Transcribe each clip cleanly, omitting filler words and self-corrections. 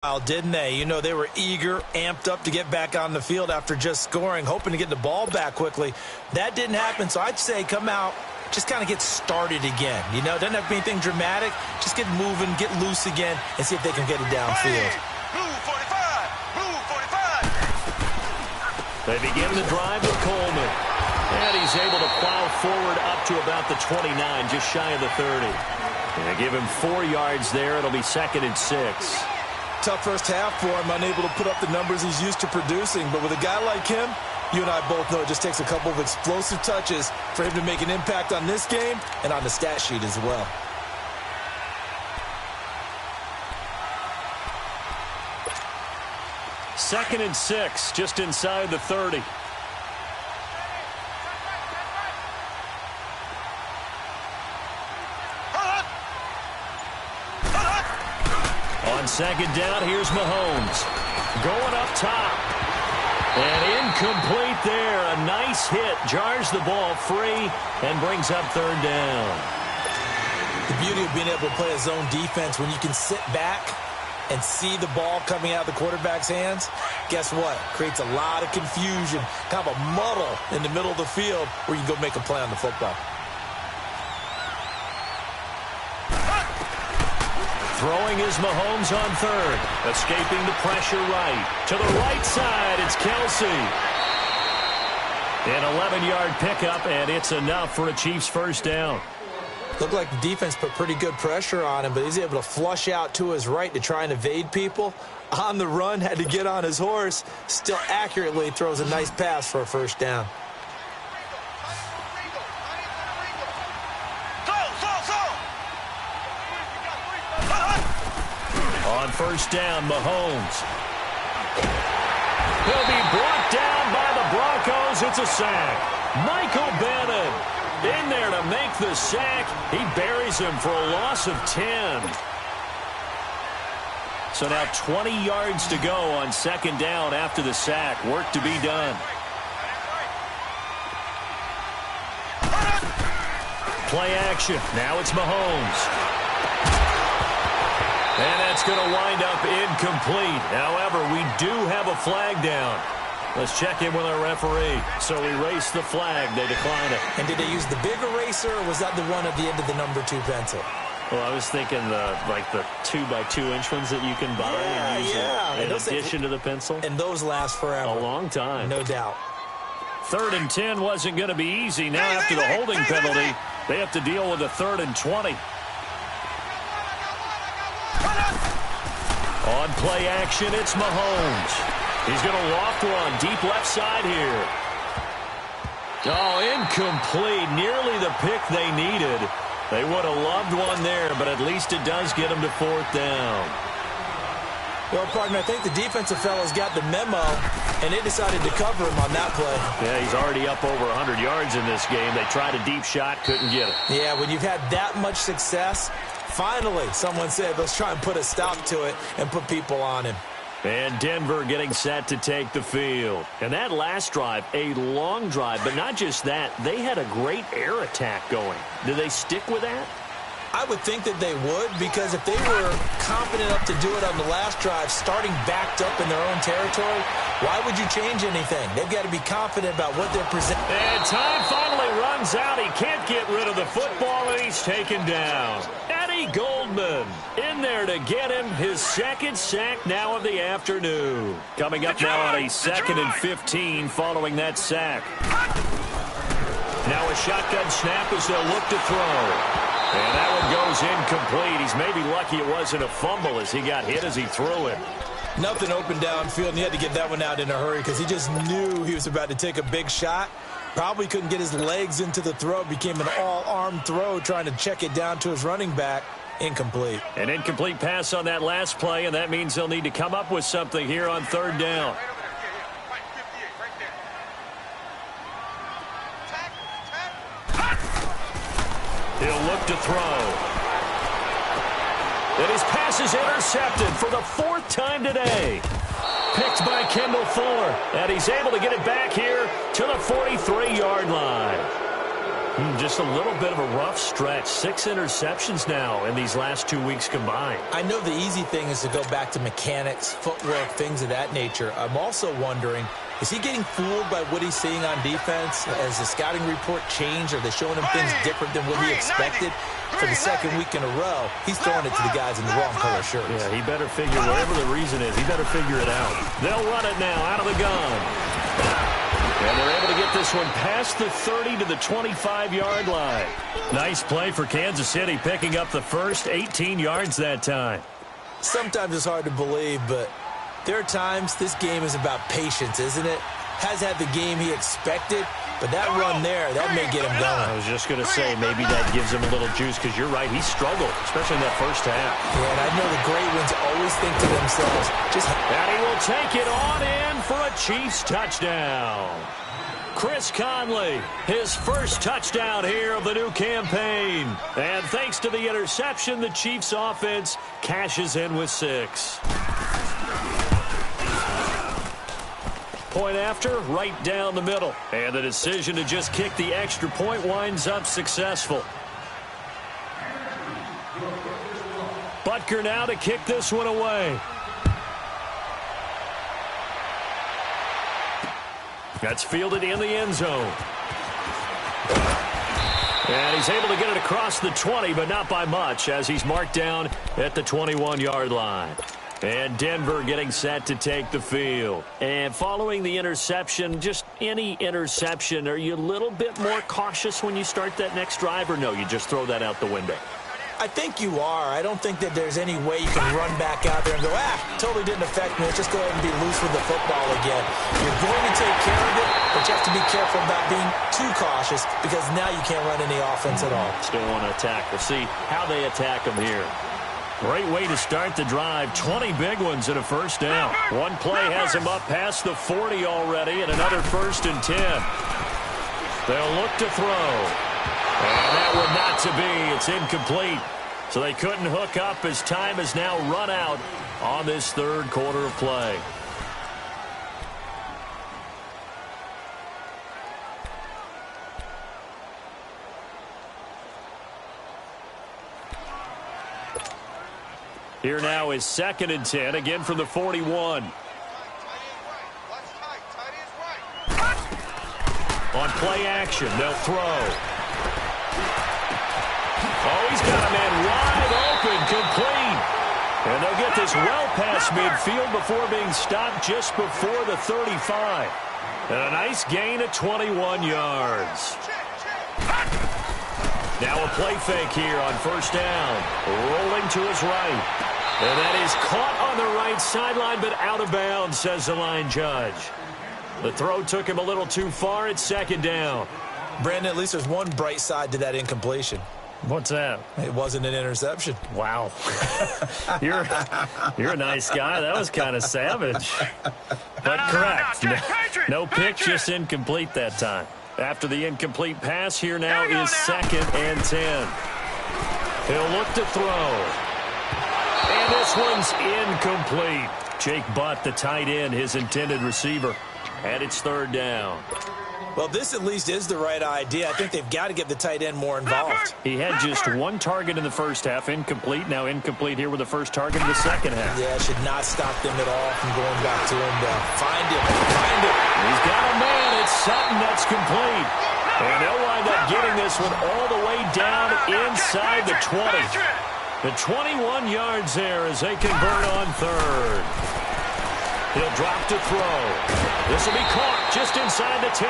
Didn't they? You know, they were eager, amped up to get back on the field after just scoring, hoping to get the ball back quickly. That didn't happen, so I'd say come out, just kind of get started again. You know, it doesn't have to be anything dramatic. Just get moving, get loose again, and see if they can get it downfield. Blue 45! Blue 45! They begin the drive with Coleman. And he's able to plow forward up to about the 29, just shy of the 30. They give him 4 yards there. It'll be 2nd and 6. Tough first half for him, unable to put up the numbers he's used to producing. But with a guy like him, you and I both know it just takes a couple of explosive touches for him to make an impact on this game and on the stat sheet as well. Second and 6, just inside the 30. On second down, here's Mahomes. Going up top. And incomplete there. A nice hit. Jars the ball free and brings up 3rd down. The beauty of being able to play a zone defense when you can sit back and see the ball coming out of the quarterback's hands, guess what? Creates a lot of confusion, kind of a muddle in the middle of the field where you can go make a play on the football. Throwing is Mahomes on 3rd. Escaping the pressure right. To the right side, it's Kelsey. An 11-yard pickup, and it's enough for a Chiefs first down. Looked like the defense put pretty good pressure on him, but he's able to flush out to his right to try and evade people. On the run, had to get on his horse. Still accurately throws a nice pass for a first down. On first down, Mahomes. He'll be brought down by the Broncos. It's a sack. Michael Bennett in there to make the sack. He buries him for a loss of 10. So now 20 yards to go on 2nd down after the sack. Work to be done. Play action. Now it's Mahomes. And that's going to wind up incomplete. However, we do have a flag down. Let's check in with our referee. So erase the flag. They decline it. And did they use the big eraser, or was that the one at the end of the number 2 pencil? Well, I was thinking the 2x2-inch ones that you can buy and use in addition to the pencil. And those last forever. A long time. No doubt. 3rd and 10 wasn't going to be easy. Now after the holding penalty, they have to deal with a 3rd and 20. On play action, it's Mahomes. He's going to loft one deep left side here. Oh, incomplete. Nearly the pick they needed. They would have loved one there, but at least it does get them to 4th down. Well, partner, I think the defensive fellas got the memo, and they decided to cover him on that play. Yeah, he's already up over 100 yards in this game. They tried a deep shot, couldn't get it. Yeah, when you've had that much success, finally someone said, let's try and put a stop to it and put people on him. And Denver getting set to take the field. And that last drive, a long drive, but not just that. They had a great air attack going. Do they stick with that? I would think that they would, because if they were confident enough to do it on the last drive, starting backed up in their own territory, why would you change anything? They've got to be confident about what they're presenting. And time finally runs out. He can't get rid of the football, and he's taken down. Eddie Goldman in there to get him his 2nd sack now of the afternoon. Coming up now on a 2nd and 15 following that sack. Now a shotgun snap as they'll look to throw. And that one goes incomplete. He's maybe lucky it wasn't a fumble as he got hit as he threw it. Nothing open downfield, and he had to get that one out in a hurry because he just knew he was about to take a big shot. Probably couldn't get his legs into the throw. Became an all-arm throw trying to check it down to his running back. Incomplete. An incomplete pass on that last play, and that means they'll need to come up with something here on 3rd down. He'll look to throw. And his pass is intercepted for the 4th time today. Picked by Kendall Fuller. And he's able to get it back here to the 43-yard line. Just a little bit of a rough stretch. 6 interceptions now in these last 2 weeks combined. I know the easy thing is to go back to mechanics, footwork, things of that nature. I'm also wondering, is he getting fooled by what he's seeing on defense? Has the scouting report changed? Are they showing him things different than what he expected? For the second week in a row, he's throwing it to the guys in the wrong color shirts. Yeah, he better figure, whatever the reason is, he better figure it out. They'll run it now out of the gun. And they're able to get this one past the 30 to the 25-yard line. Nice play for Kansas City, picking up the first 18 yards that time. Sometimes it's hard to believe, but there are times this game is about patience, isn't it? Has had the game he expected, but that run there, that may get him going. I was just going to say, maybe that gives him a little juice, because you're right, he struggled, especially in that first half. Yeah, and I know the great ones always think to themselves, and he will take it on in for a Chiefs touchdown. Chris Conley, his first touchdown here of the new campaign. And thanks to the interception, the Chiefs offense cashes in with 6. Point after, right down the middle. And the decision to just kick the extra point winds up successful. Butker now to kick this one away. That's fielded in the end zone. And he's able to get it across the 20, but not by much, as he's marked down at the 21-yard line. And Denver getting set to take the field. And following the interception, just any interception, are you a little bit more cautious when you start that next drive, or no, you just throw that out the window? I think you are. I don't think that there's any way you can run back out there and go, totally didn't affect me. Let's just go ahead and be loose with the football again. You're going to take care of it, but you have to be careful about being too cautious, because now you can't run any offense at all. Still want to attack. We'll see how they attack them here. Great way to start the drive. 20 big ones and a first down. One play has him up past the 40 already, and another 1st and 10. They'll look to throw. And that one not to be. It's incomplete. So they couldn't hook up as time has now run out on this third quarter of play. Here now is 2nd and 10, again from the 41. On play action, they'll throw. Oh, he's got a man wide open, complete. And they'll get this well past midfield before being stopped just before the 35. And a nice gain of 21 yards. Now a play fake here on first down. Rolling to his right. And that is caught on the right sideline, but out of bounds, says the line judge. The throw took him a little too far. It's 2nd down. Brandon, at least there's one bright side to that incompletion. What's that? It wasn't an interception. Wow. You're a nice guy. That was kind of savage. But correct. No pick, just incomplete that time. After the incomplete pass, here now is 2nd and 10. He'll look to throw. And this one's incomplete. Jake Butt, the tight end, his intended receiver. And it's 3rd down. Well, this at least is the right idea. I think they've got to get the tight end more involved. He had just one target in the first half, incomplete. Now incomplete here with the first target in the second half. Yeah, it should not stop them at all from going back to him. Find him. He's got a man. It's Sutton that's complete. And they'll wind up getting this one all the way down inside the 20. The 21 yards there as they convert on 3rd. He'll drop to throw. This will be caught just inside the 10.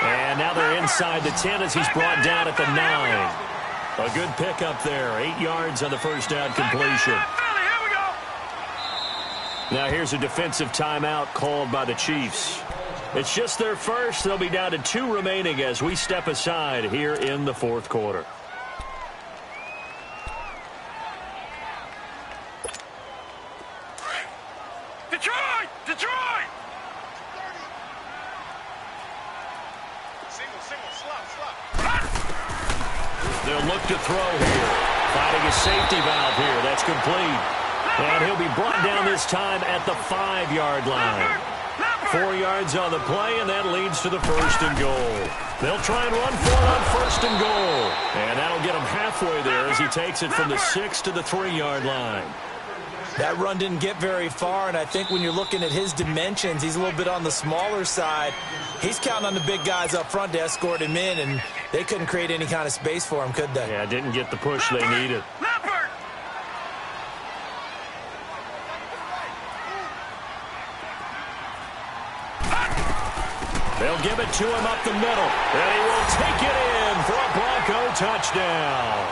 And now they're inside the 10 as he's brought down at the 9. A good pickup there. 8 yards on the first down completion. Now here's a defensive timeout called by the Chiefs. It's just their first. They'll be down to 2 remaining as we step aside here in the 4th quarter. Detroit! Single, slap. They'll look to throw here. Finding a safety valve here. That's complete. And he'll be brought down this time at the 5-yard line. 4 yards on the play, and that leads to the first and goal. They'll try and run for it on first and goal. And that'll get him halfway there as he takes it from the 6 to the 3-yard line. That run didn't get very far, and I think when you're looking at his dimensions, he's a little bit on the smaller side. He's counting on the big guys up front to escort him in, and they couldn't create any kind of space for him, could they? Yeah, didn't get the push they needed. They'll give it to him up the middle, and he will take it in for a Bronco touchdown.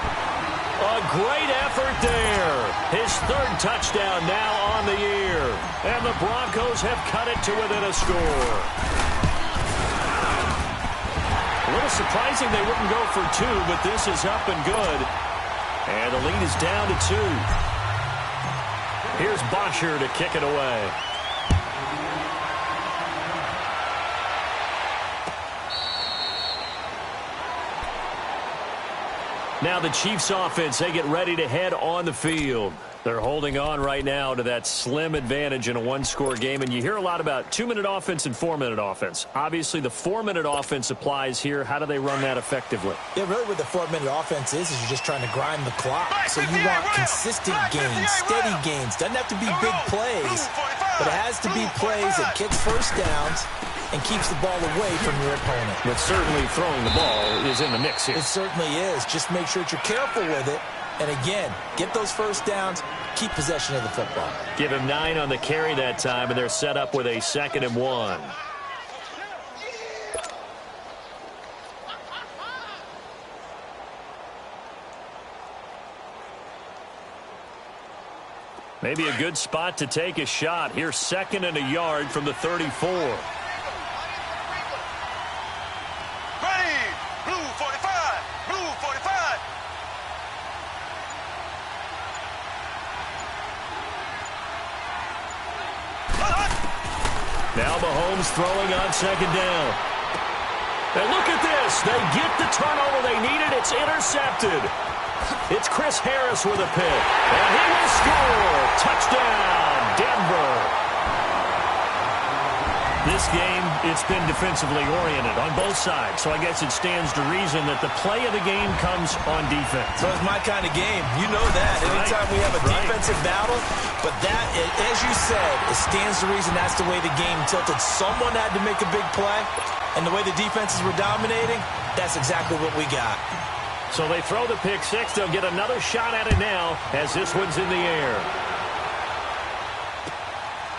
A great effort there. His 3rd touchdown now on the year. And the Broncos have cut it to within a score. A little surprising they wouldn't go for 2, but this is up and good. And the lead is down to 2. Here's Bosher to kick it away. Now the Chiefs offense, they get ready to head on the field. They're holding on right now to that slim advantage in a one-score game. And you hear a lot about 2-minute offense and 4-minute offense. Obviously, the 4-minute offense applies here. How do they run that effectively? Yeah, really what the 4-minute offense is you're just trying to grind the clock. So you want consistent gains, steady gains. Doesn't have to be big plays, but it has to be plays that gets first downs and keeps the ball away from your opponent. But certainly throwing the ball is in the mix here. It certainly is. Just make sure that you're careful with it. And again, get those first downs, keep possession of the football. Give him 9 on the carry that time, and they're set up with a 2nd and 1. Maybe a good spot to take a shot. Here's 2nd and a yard from the 34. Now Mahomes throwing on 2nd down. And look at this. They get the turnover they needed. It's intercepted. It's Chris Harris with a pick. And he will score. Touchdown, Denver. This game, it's been defensively oriented on both sides. So I guess it stands to reason that the play of the game comes on defense. So it's my kind of game. You know that. Anytime we have a defensive battle, but that, as you said, it stands to reason that's the way the game tilted. Someone had to make a big play, and the way the defenses were dominating, that's exactly what we got. So they throw the pick 6. They'll get another shot at it now as this one's in the air.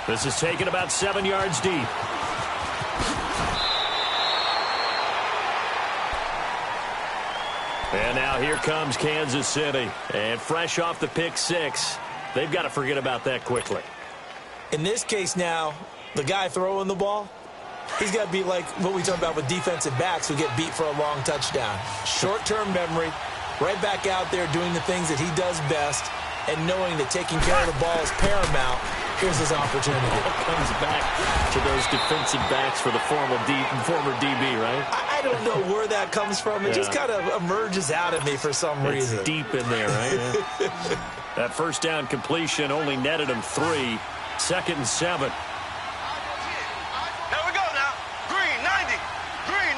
This is taken about 7 yards deep. And now here comes Kansas City. And fresh off the pick 6, they've got to forget about that quickly. In this case now, the guy throwing the ball, he's got to be like what we talk about with defensive backs who get beat for a long touchdown. Short-term memory, right back out there doing the things that he does best, and knowing that taking care of the ball is paramount. Here's his opportunity. It comes back to those defensive backs for the former DB, right? I don't know where that comes from. It just kind of emerges out of me for some reason. It's deep in there, right? Yeah. That first down completion only netted him 3. 2nd and 7. Here we go now. Green 90. Green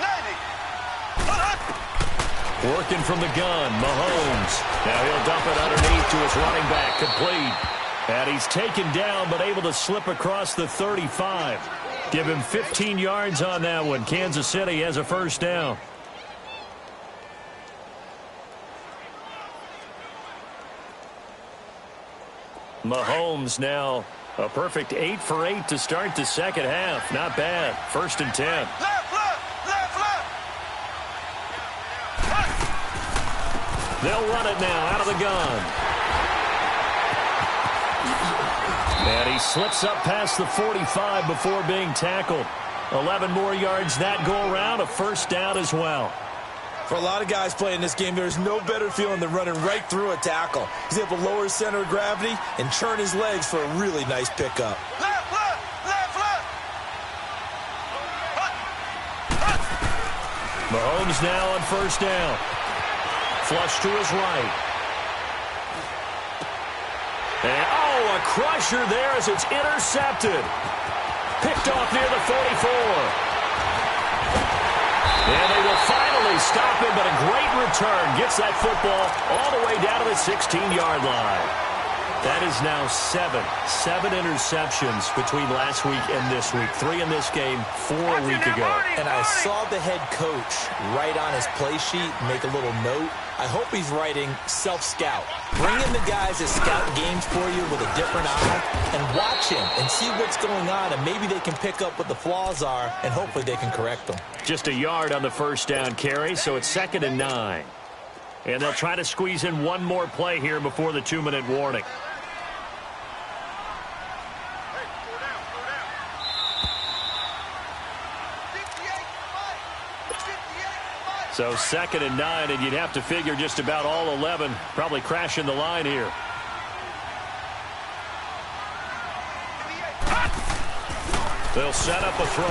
90. Working from the gun, Mahomes. Now he'll dump it underneath to his running back, complete. And he's taken down, but able to slip across the 35. Give him 15 yards on that one. Kansas City has a first down. Mahomes now a perfect 8 for 8 to start the second half. Not bad. 1st and 10. Left, left, left. They'll run it now out of the gun. And he slips up past the 45 before being tackled. 11 more yards that go around, a first down as well. For a lot of guys playing this game, there's no better feeling than running right through a tackle. He's able to lower his center of gravity and churn his legs for a really nice pickup. Left, left, left, left. Mahomes now on first down. Flush to his right. And, a crusher there as it's intercepted. Picked off near the 44. And they will finally stop him, but a great return. Gets that football all the way down to the 16-yard line. That is now seven interceptions between last week and this week. 3 in this game, 4 a week ago. And I saw the head coach write on his play sheet, make a little note. I hope he's writing self-scout. Bring in the guys that scout games for you with a different eye and watch him and see what's going on, and maybe they can pick up what the flaws are, and hopefully they can correct them. Just a yard on the first down carry, so it's 2nd and 9. And they'll try to squeeze in one more play here before the 2-minute warning. So 2nd and 9, and you'd have to figure just about all 11 probably crashing the line here. They'll set up a throw.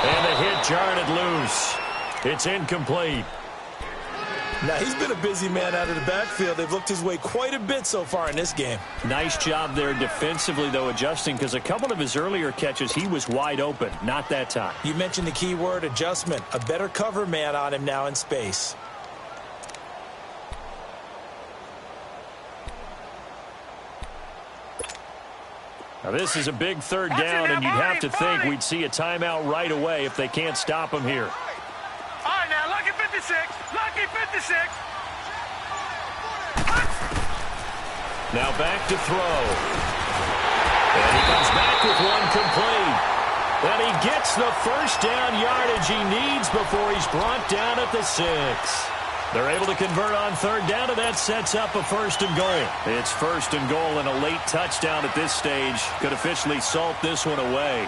And the hit jarred it loose. It's incomplete. Now, he's been a busy man out of the backfield. They've looked his way quite a bit so far in this game. Nice job there defensively, though, adjusting, because a couple of his earlier catches, he was wide open. Not that time. You mentioned the key word, adjustment. A better cover man on him now in space. Now, this is a big 3rd down, and you'd have to think we'd see a timeout right away if they can't stop him here. All right, now, lucky 56. Lucky 56. Now back to throw. And he comes back with one complete. And he gets the first down yardage he needs before he's brought down at the 6. They're able to convert on 3rd down, and that sets up a 1st and goal. It's 1st and goal, and a late touchdown at this stage could officially salt this one away.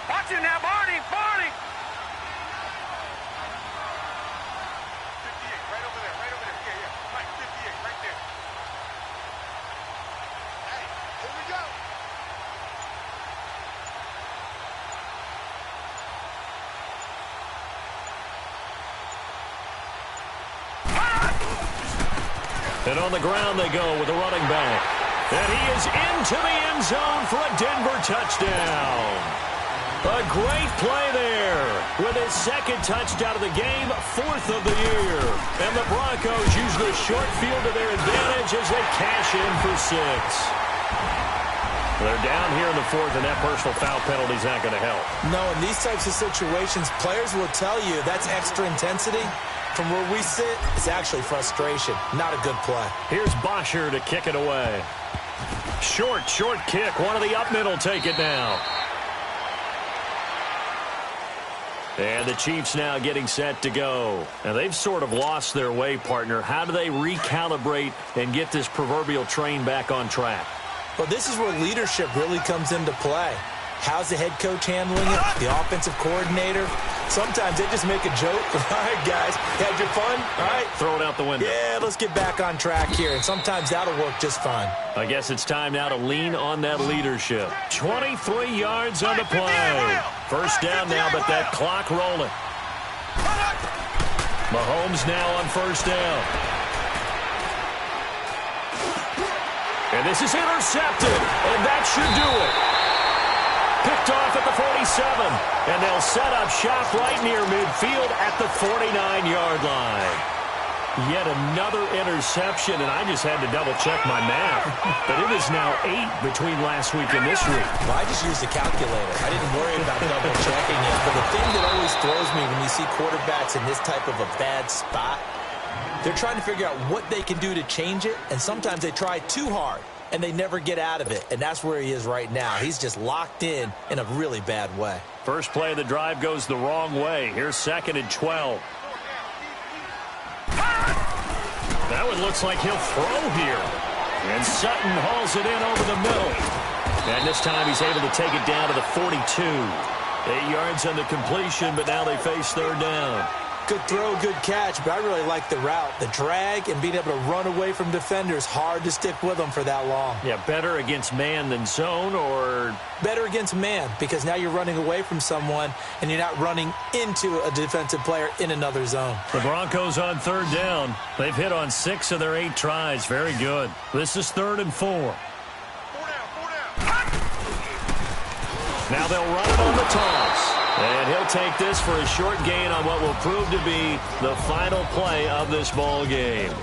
Watch him now, Barney. Barney. 58, right over there. Right over there. Yeah. Right, 58, right there. Hey, here we go. And on the ground they go with the running back. And he is into the end zone for a Denver touchdown. A great play there with his 2nd touchdown of the game, 4th of the year. And the Broncos use the short field to their advantage as they cash in for 6. They're down here in the 4th, and that personal foul penalty is not going to help. No, in these types of situations, players will tell you that's extra intensity. From where we sit, it's actually frustration. Not a good play. Here's Bosher to kick it away. Short kick. One of the up middle take it now. And the Chiefs now getting set to go. Now, they've sort of lost their way, partner. How do they recalibrate and get this proverbial train back on track? Well, this is where leadership really comes into play. How's the head coach handling it? The offensive coordinator? Sometimes they just make a joke. All right, guys, had your fun? All right. Throw it out the window. Yeah, let's get back on track here. And sometimes that'll work just fine. I guess it's time now to lean on that leadership. 23 yards on the play. First down now, but that clock rolling. Mahomes now on 1st down. And this is intercepted, and that should do it. Picked off at the 47, and they'll set up shop right near midfield at the 49-yard line. Yet another interception, and I just had to double-check my math. But it is now 8 between last week and this week. Well, I just used a calculator. I didn't worry about double-checking it. But the thing that always throws me when you see quarterbacks in this type of a bad spot, they're trying to figure out what they can do to change it, and sometimes they try too hard, and they never get out of it. And that's where he is right now. He's just locked in a really bad way. First play of the drive goes the wrong way. Here's 2nd and 12. That one looks like he'll throw here. And Sutton hauls it in over the middle. And this time he's able to take it down to the 42. 8 yards on the completion, but now they face 3rd down. Good throw, good catch, but I really like the route. The drag and being able to run away from defenders, hard to stick with them for that long. Yeah, better against man than zone, or? Better against man, because now you're running away from someone and you're not running into a defensive player in another zone. The Broncos on third down. They've hit on 6 of their 8 tries. Very good. This is 3rd and 4. Now they'll run it on the toss. And he'll take this for a short gain on what will prove to be the final play of this ball game.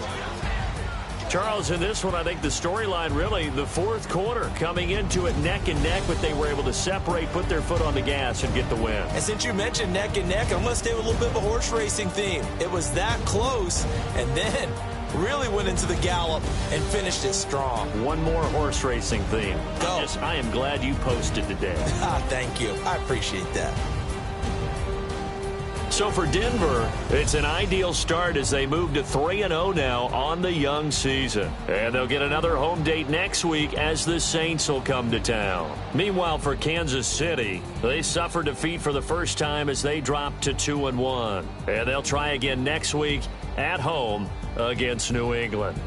Charles, in this one, I think the storyline really, the fourth quarter, coming into it neck and neck, but they were able to separate, put their foot on the gas, and get the win. And since you mentioned neck and neck, I'm going to stay with a little bit of a horse racing theme. It was that close, and then really went into the gallop and finished it strong. One more horse racing theme. Go. I am glad you posted today. Thank you. I appreciate that. So for Denver, it's an ideal start as they move to 3-0 now on the young season. And they'll get another home date next week as the Saints will come to town. Meanwhile, for Kansas City, they suffered defeat for the first time as they dropped to 2-1. And they'll try again next week at home against New England.